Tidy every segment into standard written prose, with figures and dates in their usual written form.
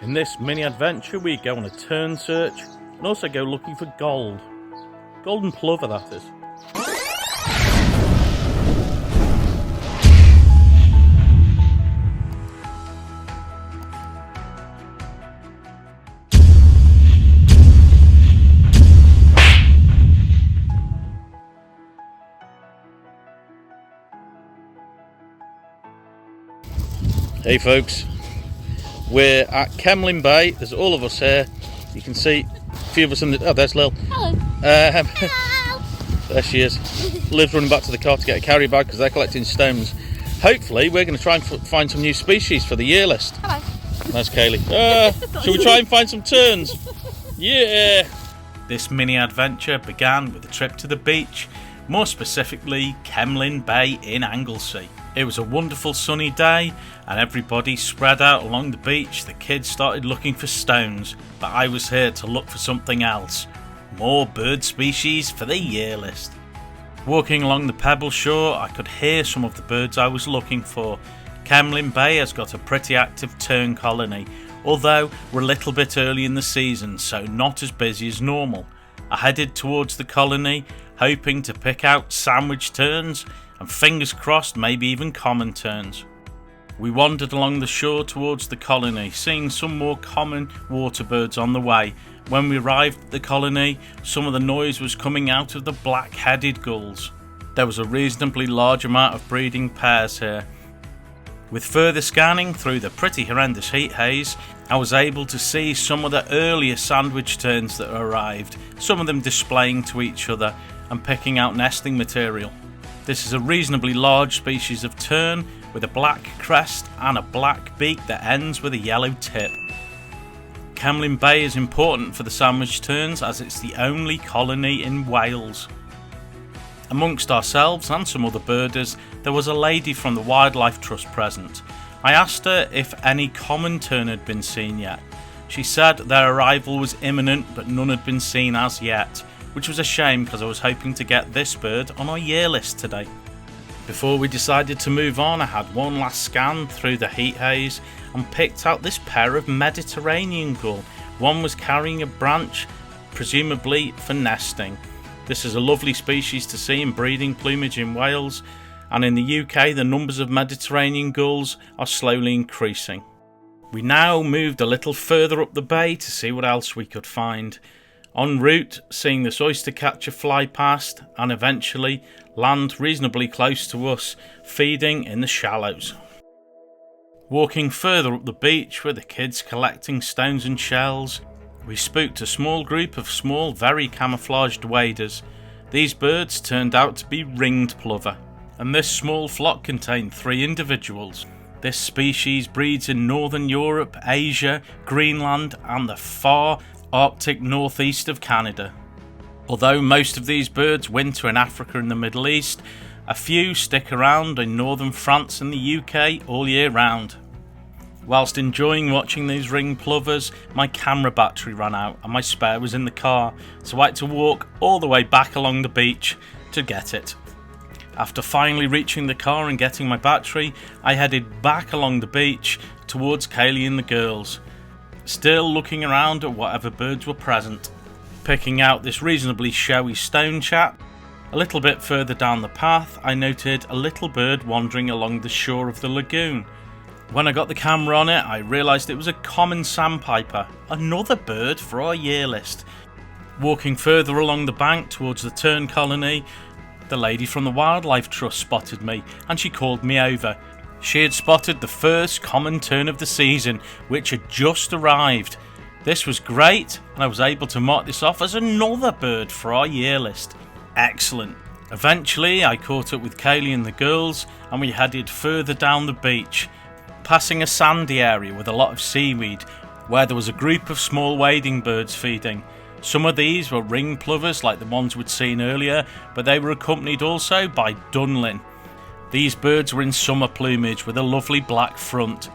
In this mini adventure we go on a tern search and also go looking for gold. Golden plover, that is. Hey folks, we're at Camlin Bay. There's all of us here. You can see a few of us in the... Oh, there's Lil. Hello. Hello. There she is. Liv's running back to the car to get a carry bag because they're collecting stones. Hopefully we're going to try and find some new species for the year list. Hello. That's Kaylee. Shall we try and find some terns? Yeah! This mini adventure began with a trip to the beach, more specifically Camlin Bay in Anglesey. It was a wonderful sunny day and everybody spread out along the beach. The kids started looking for stones, but I was here to look for something else. More bird species for the year list. Walking along the pebble shore, I could hear some of the birds I was looking for. Camlin Bay has got a pretty active tern colony, although we're a little bit early in the season, so not as busy as normal. I headed towards the colony, hoping to pick out sandwich terns, and fingers crossed maybe even common terns. We wandered along the shore towards the colony, seeing some more common water birds on the way. When we arrived at the colony, some of the noise was coming out of the black-headed gulls. There was a reasonably large amount of breeding pairs here. With further scanning through the pretty horrendous heat haze, I was able to see some of the earlier sandwich terns that arrived, some of them displaying to each other and picking out nesting material. This is a reasonably large species of tern with a black crest and a black beak that ends with a yellow tip. Camlin Bay is important for the sandwich terns as it's the only colony in Wales. Amongst ourselves and some other birders, there was a lady from the Wildlife Trust present. I asked her if any common tern had been seen yet. She said their arrival was imminent but none had been seen as yet, which was a shame because I was hoping to get this bird on our year list today. Before we decided to move on, I had one last scan through the heat haze and picked out this pair of Mediterranean gull. One was carrying a branch, presumably for nesting. This is a lovely species to see in breeding plumage in Wales, and in the UK the numbers of Mediterranean gulls are slowly increasing. We now moved a little further up the bay to see what else we could find. En route, seeing this oyster catcher fly past and eventually land reasonably close to us, feeding in the shallows. Walking further up the beach with the kids collecting stones and shells, we spooked a small group of small, very camouflaged waders. These birds turned out to be ringed plover, and this small flock contained 3 individuals. This species breeds in Northern Europe, Asia, Greenland and the far Arctic northeast of Canada. Although most of these birds winter in Africa and the Middle East, a few stick around in northern France and the UK all year round. Whilst enjoying watching these ringed plovers, my camera battery ran out and my spare was in the car, so I had to walk all the way back along the beach to get it. After finally reaching the car and getting my battery, I headed back along the beach towards Kaylee and the girls, still looking around at whatever birds were present. Picking out this reasonably showy stone chap. A little bit further down the path, I noted a little bird wandering along the shore of the lagoon. When I got the camera on it, I realised it was a common sandpiper, another bird for our year list. Walking further along the bank towards the tern colony, the lady from the Wildlife Trust spotted me and she called me over. She had spotted the first common tern of the season, which had just arrived. This was great, and I was able to mark this off as another bird for our year list. Excellent. Eventually, I caught up with Kaylee and the girls, and we headed further down the beach, passing a sandy area with a lot of seaweed, where there was a group of small wading birds feeding. Some of these were ringed plovers like the ones we'd seen earlier, but they were accompanied also by dunlin. These birds were in summer plumage with a lovely black front.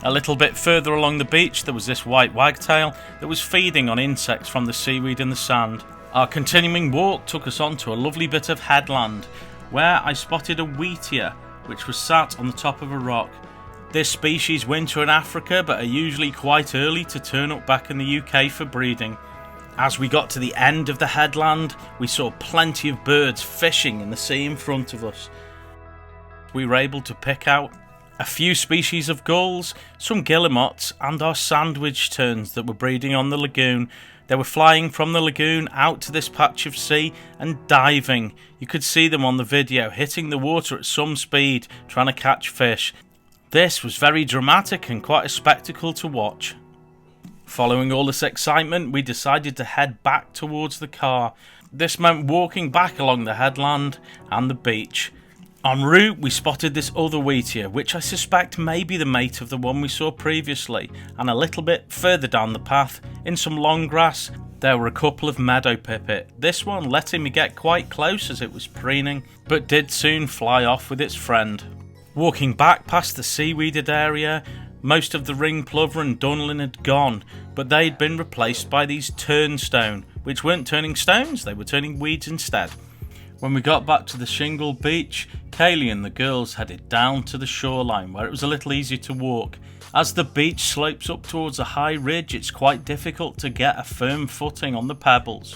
A little bit further along the beach there was this white wagtail that was feeding on insects from the seaweed in the sand. Our continuing walk took us onto a lovely bit of headland where I spotted a wheatear which was sat on the top of a rock. This species winter in Africa but are usually quite early to turn up back in the UK for breeding. As we got to the end of the headland, we saw plenty of birds fishing in the sea in front of us. We were able to pick out a few species of gulls, some guillemots and our sandwich terns that were breeding on the lagoon. They were flying from the lagoon out to this patch of sea and diving. You could see them on the video hitting the water at some speed trying to catch fish. This was very dramatic and quite a spectacle to watch. Following all this excitement, we decided to head back towards the car. This meant walking back along the headland and the beach. En route, we spotted this other wheatear, which I suspect may be the mate of the one we saw previously, and a little bit further down the path, in some long grass, there were a couple of meadow pipit. This one letting me get quite close as it was preening, but did soon fly off with its friend. Walking back past the seaweeded area, most of the ring plover and dunlin had gone, but they'd been replaced by these turnstone, which weren't turning stones, they were turning weeds instead. When we got back to the shingle beach, Kaylee and the girls headed down to the shoreline where it was a little easier to walk. As the beach slopes up towards a high ridge, it's quite difficult to get a firm footing on the pebbles.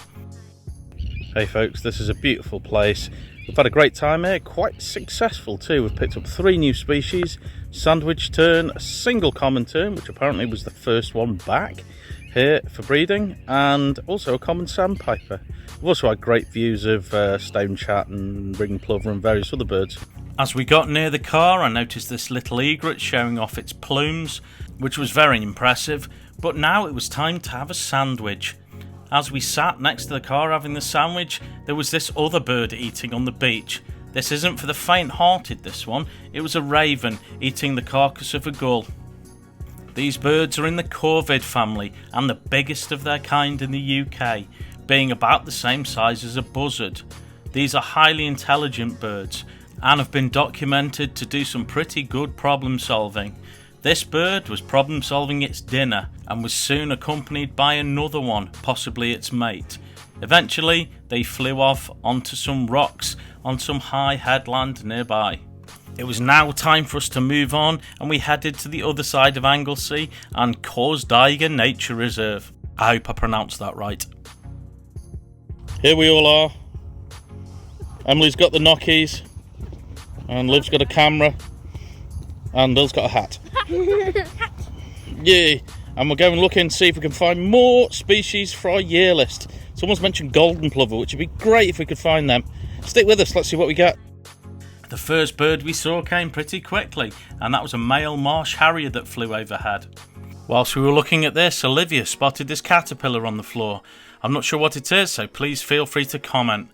Hey folks, this is a beautiful place. We've had a great time here, quite successful too. We've picked up 3 new species, sandwich tern, a single common tern, which apparently was the first one back here for breeding, and also a common sandpiper. We've also had great views of stone chat and ring plover and various other birds. As we got near the car, I noticed this little egret showing off its plumes, which was very impressive, but now it was time to have a sandwich. As we sat next to the car having the sandwich, there was this other bird eating on the beach. This isn't for the faint-hearted, this one. It was a raven eating the carcass of a gull. These birds are in the corvid family and the biggest of their kind in the UK, being about the same size as a buzzard. These are highly intelligent birds and have been documented to do some pretty good problem solving. This bird was problem solving its dinner and was soon accompanied by another one, possibly its mate. Eventually they flew off onto some rocks on some high headland nearby. It was now time for us to move on, and we headed to the other side of Anglesey and Korsdeiger Nature Reserve. I hope I pronounced that right. Here we all are. Emily's got the knockies, and Liv's got a camera, and Bill's got a hat. Yay! And we're going looking and see if we can find more species for our year list. Someone's mentioned golden plover, which would be great if we could find them. Stick with us, let's see what we get. The first bird we saw came pretty quickly, and that was a male marsh harrier that flew overhead. Whilst we were looking at this, Olivia spotted this caterpillar on the floor. I'm not sure what it is, so please feel free to comment.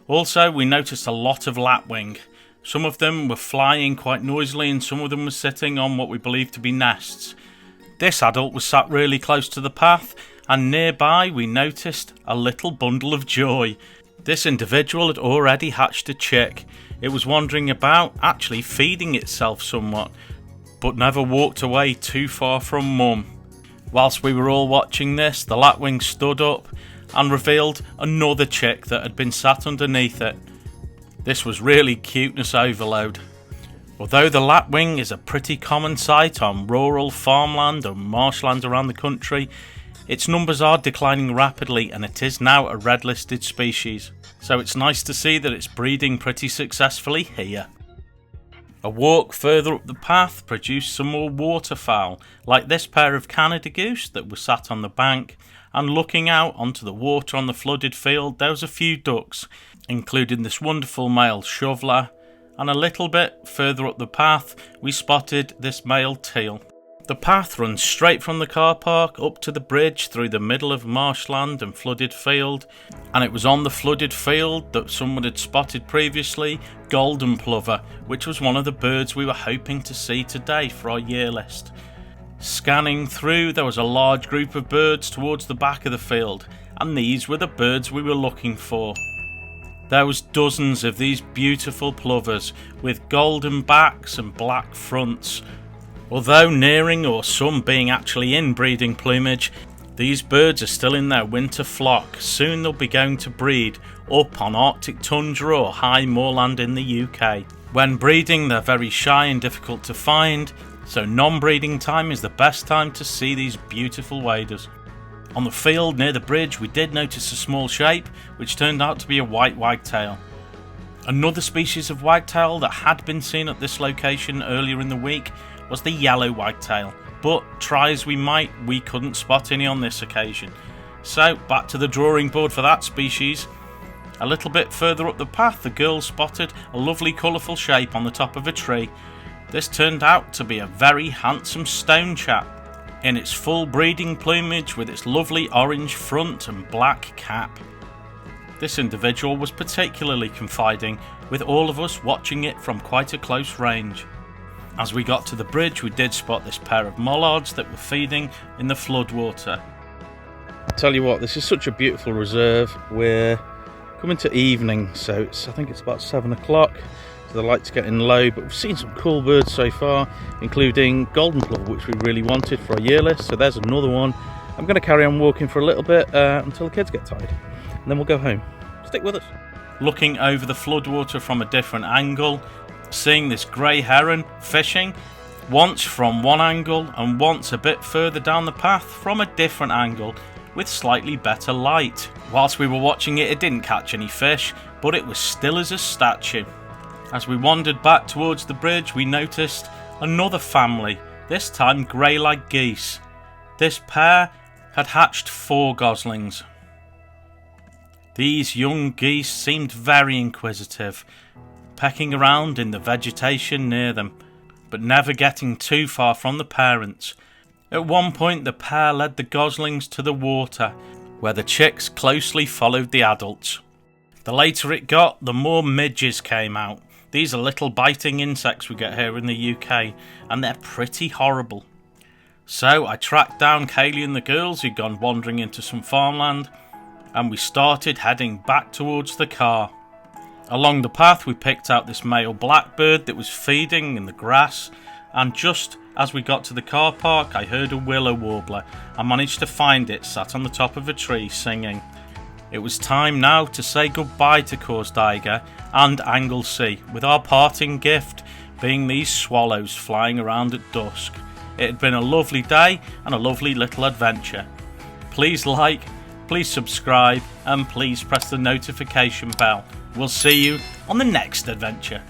Also, we noticed a lot of lapwing. Some of them were flying quite noisily and some of them were sitting on what we believe to be nests. This adult was sat really close to the path, and nearby we noticed a little bundle of joy. This individual had already hatched a chick. It was wandering about, actually feeding itself somewhat, but never walked away too far from mum. Whilst we were all watching this, the lapwing stood up and revealed another chick that had been sat underneath it. This was really cuteness overload. Although the lapwing is a pretty common sight on rural farmland and marshland around the country, its numbers are declining rapidly and it is now a red listed species. So it's nice to see that it's breeding pretty successfully here. A walk further up the path produced some more waterfowl, like this pair of Canada goose that were sat on the bank, and looking out onto the water on the flooded field there was a few ducks, including this wonderful male shoveler, and a little bit further up the path we spotted this male teal. The path runs straight from the car park up to the bridge through the middle of marshland and flooded field, and it was on the flooded field that someone had spotted previously golden plover, which was one of the birds we were hoping to see today for our year list. Scanning through, there was a large group of birds towards the back of the field, and these were the birds we were looking for. There was dozens of these beautiful plovers with golden backs and black fronts. Although nearing or some being actually in breeding plumage, these birds are still in their winter flock. Soon they'll be going to breed up on Arctic tundra or high moorland in the UK. When breeding they're very shy and difficult to find, so non-breeding time is the best time to see these beautiful waders. On the field near the bridge we did notice a small shape which turned out to be a white wagtail. Another species of wagtail that had been seen at this location earlier in the week was the yellow wagtail, but try as we might, we couldn't spot any on this occasion. So back to the drawing board for that species. A little bit further up the path the girls spotted a lovely colourful shape on the top of a tree. This turned out to be a very handsome stone chap, in its full breeding plumage with its lovely orange front and black cap. This individual was particularly confiding, with all of us watching it from quite a close range. As we got to the bridge we did spot this pair of mollards that were feeding in the floodwater. I tell you what, this is such a beautiful reserve. We're coming to evening, so I think it's about 7 o'clock. So the light's getting low, but we've seen some cool birds so far, including golden plover, which we really wanted for our year list. So there's another one. I'm going to carry on walking for a little bit until the kids get tired, and then we'll go home. Stick with us. Looking over the floodwater from a different angle, seeing this grey heron fishing, once from one angle and once a bit further down the path from a different angle with slightly better light. Whilst we were watching it, it didn't catch any fish, but it was still as a statue. As we wandered back towards the bridge we noticed another family, this time grey-lag geese. This pair had hatched 4 goslings. These young geese seemed very inquisitive, pecking around in the vegetation near them, but never getting too far from the parents. At one point the pair led the goslings to the water, where the chicks closely followed the adults. The later it got, the more midges came out. These are little biting insects we get here in the UK, and they're pretty horrible. So I tracked down Kaylee and the girls who'd gone wandering into some farmland, and we started heading back towards the car. Along the path we picked out this male blackbird that was feeding in the grass, and just as we got to the car park I heard a willow warbler. I managed to find it sat on the top of a tree singing. It was time now to say goodbye to Korsdeiger and Anglesey, with our parting gift being these swallows flying around at dusk. It had been a lovely day and a lovely little adventure. Please like, please subscribe, and please press the notification bell. We'll see you on the next adventure.